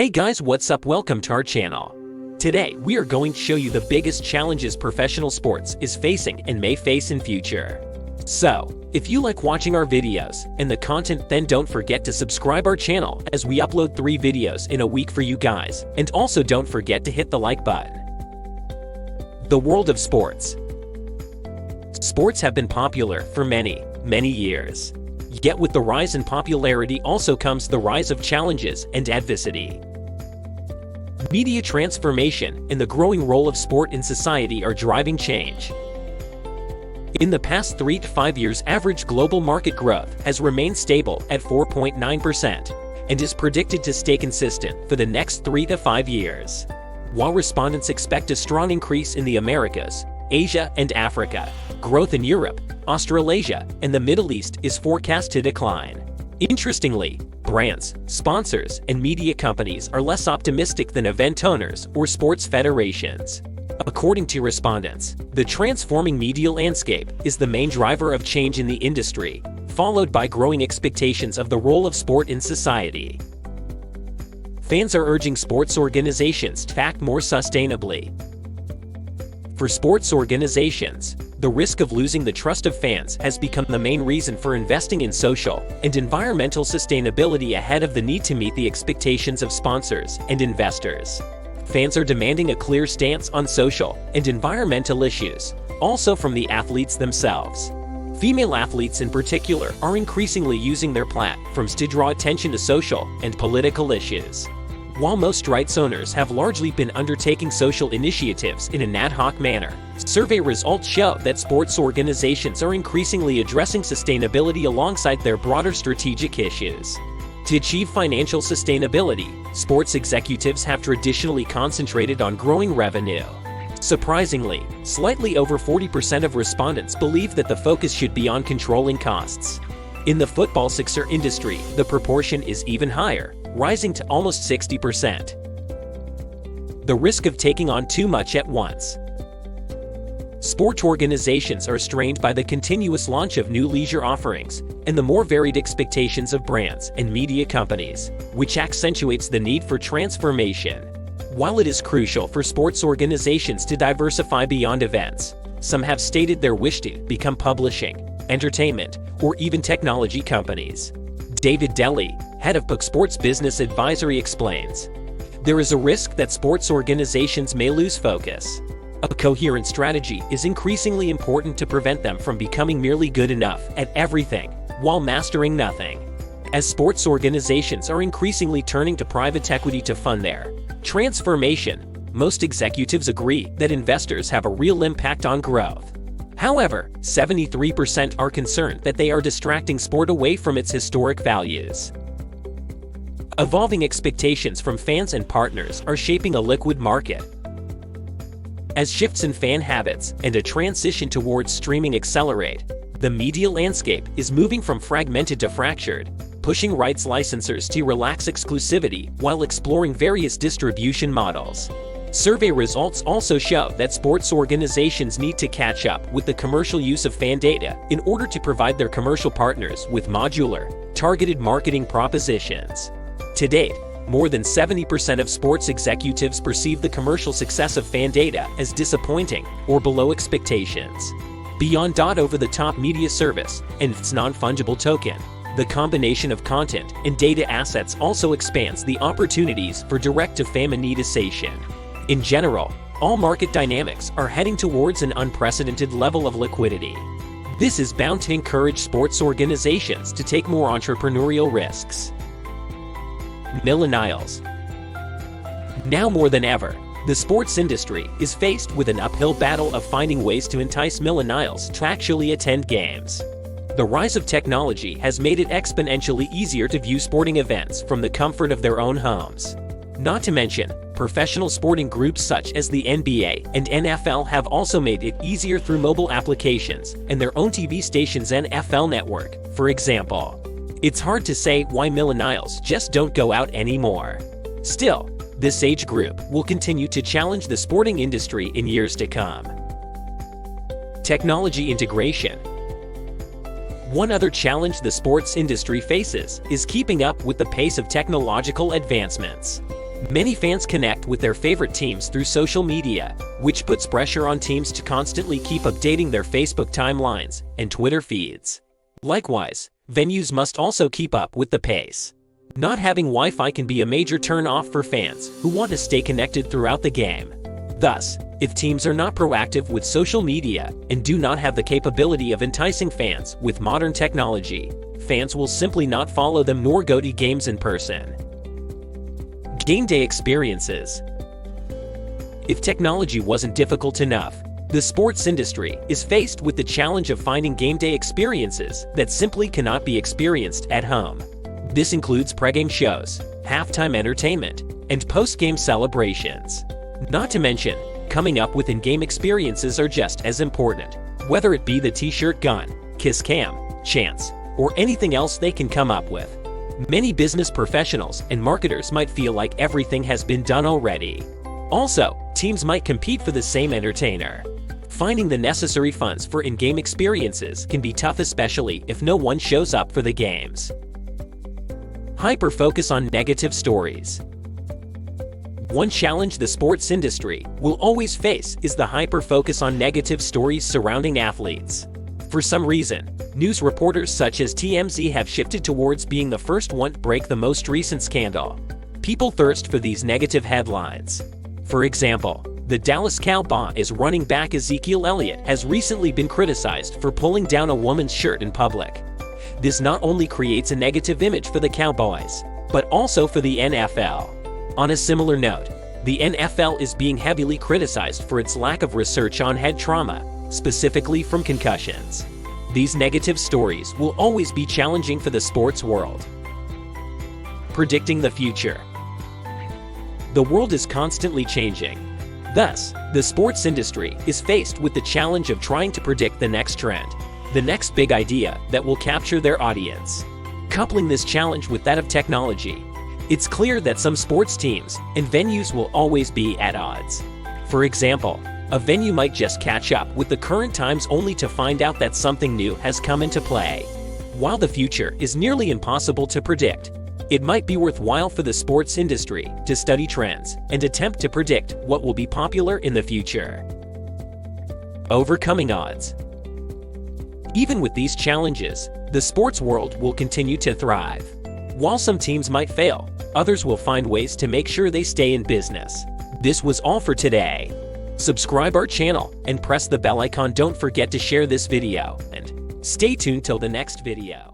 Hey guys, what's up? Welcome to our channel. Today, we are going to show you the biggest challenges professional sports is facing and may face in future. So, if you like watching our videos and the content, then don't forget to subscribe our channel as we upload 3 videos in a week for you guys, and also don't forget to hit the like button. The world of sports. Sports have been popular for many years. Yet with the rise in popularity also comes the rise of challenges and adversity. Media transformation and the growing role of sport in society are driving change. In the past 3 to 5 years, average global market growth has remained stable at 4.9% and is predicted to stay consistent for the next 3 to 5 years. While respondents expect a strong increase in the Americas, Asia and Africa, growth in Europe, Australasia, and the Middle East is forecast to decline. Interestingly, brands, sponsors, and media companies are less optimistic than event owners or sports federations. According to respondents, the transforming media landscape is the main driver of change in the industry, followed by growing expectations of the role of sport in society. Fans are urging sports organizations to act more sustainably. For sports organizations, the risk of losing the trust of fans has become the main reason for investing in social and environmental sustainability ahead of the need to meet the expectations of sponsors and investors. Fans are demanding a clear stance on social and environmental issues, also from the athletes themselves. Female athletes in particular are increasingly using their platforms to draw attention to social and political issues. While most rights owners have largely been undertaking social initiatives in an ad hoc manner, survey results show that sports organizations are increasingly addressing sustainability alongside their broader strategic issues. To achieve financial sustainability, sports executives have traditionally concentrated on growing revenue. Surprisingly, slightly over 40% of respondents believe that the focus should be on controlling costs. In the football sixer industry, the proportion is even higher, rising to almost 60%. The risk of taking on too much at once. Sport organizations are strained by the continuous launch of new leisure offerings and the more varied expectations of brands and media companies, which accentuates the need for transformation. While it is crucial for sports organizations to diversify beyond events, some have stated their wish to become publishing, entertainment, or even technology companies. David Daly, head of Book Sports Business Advisory, explains, "There is a risk that sports organizations may lose focus. A coherent strategy is increasingly important to prevent them from becoming merely good enough at everything while mastering nothing." As sports organizations are increasingly turning to private equity to fund their transformation, most executives agree that investors have a real impact on growth. However, 73% are concerned that they are distracting sport away from its historic values. Evolving expectations from fans and partners are shaping a liquid market. As shifts in fan habits and a transition towards streaming accelerate, the media landscape is moving from fragmented to fractured, pushing rights licensors to relax exclusivity while exploring various distribution models. Survey results also show that sports organizations need to catch up with the commercial use of fan data in order to provide their commercial partners with modular, targeted marketing propositions. To date, more than 70% of sports executives perceive the commercial success of fan data as disappointing or below expectations. Beyond over-the-top media service and its non-fungible token, the combination of content and data assets also expands the opportunities for direct-to-fan monetization. In general, all market dynamics are heading towards an unprecedented level of liquidity. This is bound to encourage sports organizations to take more entrepreneurial risks. Millennials. Now more than ever, the sports industry is faced with an uphill battle of finding ways to entice millennials to actually attend games. The rise of technology has made it exponentially easier to view sporting events from the comfort of their own homes. Not to mention, professional sporting groups such as the NBA and NFL have also made it easier through mobile applications and their own TV station's NFL network, for example. It's hard to say why millennials just don't go out anymore. Still, this age group will continue to challenge the sporting industry in years to come. Technology integration. One other challenge the sports industry faces is keeping up with the pace of technological advancements. Many fans connect with their favorite teams through social media, which puts pressure on teams to constantly keep updating their Facebook timelines and Twitter feeds. Likewise, venues must also keep up with the pace. Not having Wi-Fi can be a major turn-off for fans who want to stay connected throughout the game. Thus, if teams are not proactive with social media and do not have the capability of enticing fans with modern technology, fans will simply not follow them nor go to games in person. Game day experiences. If technology wasn't difficult enough, the sports industry is faced with the challenge of finding game day experiences that simply cannot be experienced at home. This includes pregame shows, halftime entertainment, and post-game celebrations. Not to mention, coming up with in-game experiences are just as important, whether it be the t-shirt gun, kiss cam, chants, or anything else they can come up with. Many business professionals and marketers might feel like everything has been done already. Also, teams might compete for the same entertainer. Finding the necessary funds for in-game experiences can be tough, especially if no one shows up for the games. Hyper-focus on negative stories. One challenge the sports industry will always face is the hyper-focus on negative stories surrounding athletes. For some reason, news reporters such as TMZ have shifted towards being the first one to break the most recent scandal. People thirst for these negative headlines. For example, the Dallas Cowboys running back Ezekiel Elliott has recently been criticized for pulling down a woman's shirt in public. This not only creates a negative image for the Cowboys, but also for the NFL. On a similar note, the NFL is being heavily criticized for its lack of research on head trauma, specifically from concussions. These negative stories will always be challenging for the sports world. Predicting the future. The world is constantly changing. Thus, the sports industry is faced with the challenge of trying to predict the next trend, the next big idea that will capture their audience. Coupling this challenge with that of technology, it's clear that some sports teams and venues will always be at odds. For example, a venue might just catch up with the current times only to find out that something new has come into play. While the future is nearly impossible to predict, it might be worthwhile for the sports industry to study trends and attempt to predict what will be popular in the future. Overcoming odds. Even with these challenges, the sports world will continue to thrive. While some teams might fail, others will find ways to make sure they stay in business. This was all for today. Subscribe our channel and press the bell icon. Don't forget to share this video and stay tuned till the next video.